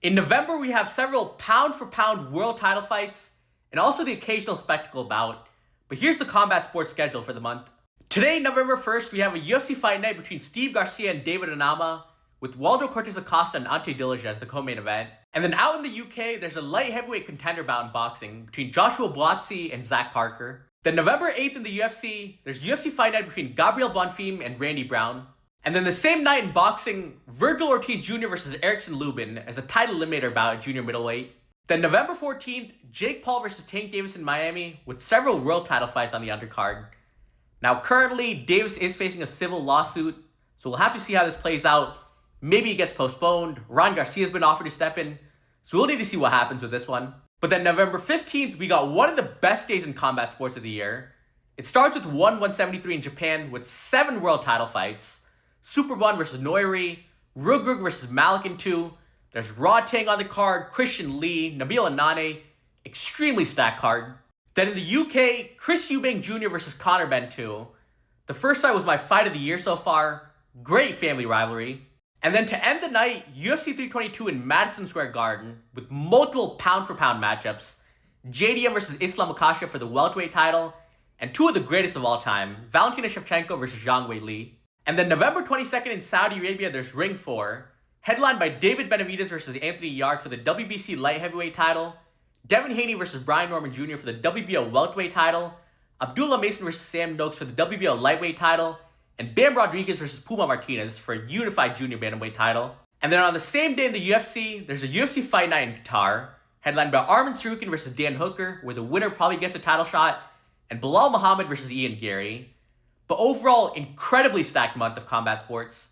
In November, we have several pound-for-pound world title fights, and also the occasional spectacle bout. But here's the combat sports schedule for the month. Today, November 1st, we have a UFC fight night between Steve Garcia and David Onama, with Waldo Cortez Acosta and Ante Dillashaw as the co-main event. And then out in the UK, there's a light heavyweight contender bout in boxing between Joshua Buatsi and Zach Parker. Then November 8th in the UFC, there's UFC fight night between Gabriel Bonfim and Randy Brown. And then the same night in boxing, Virgil Ortiz Jr. versus Erickson Lubin as a title eliminator bout at junior middleweight. Then November 14th, Jake Paul versus Tank Davis in Miami, with several world title fights on the undercard. Now currently, Davis is facing a civil lawsuit, so we'll have to see how this plays out. Maybe it gets postponed. Ron Garcia's been offered to step in, so we'll need to see what happens with this one. But then November 15th, we got one of the best days in combat sports of the year. It starts with 173 in Japan with 7 world title fights. Superbon versus Noiri, Rugrug versus Malik in 2. There's Rodtang on the card, Christian Lee, Nabil Anane. Extremely stacked card. Then in the UK, Chris Eubank Jr. versus Conor Benn 2. The first fight was my fight of the year so far. Great family rivalry. And then to end the night, UFC 322 in Madison Square Garden with multiple pound-for-pound matchups. JDM versus Islam Makhachev for the welterweight title, and 2 of the greatest of all time, Valentina Shevchenko versus Zhang Weili. And then November 22nd in Saudi Arabia, there's Ring 4, headlined by David Benavidez versus Anthony Yarde for the WBC light heavyweight title, Devin Haney versus Brian Norman Jr. for the WBO welterweight title, Abdullah Mason versus Sam Noakes for the WBO lightweight title, and Bam Rodriguez versus Puma Martinez for a unified junior bantamweight title. And then on the same day in the UFC, there's a UFC fight night in Qatar, headlined by Arman Tsarukyan versus Dan Hooker, where the winner probably gets a title shot, and Bilal Muhammad versus Ian Gary. But overall, incredibly stacked month of combat sports.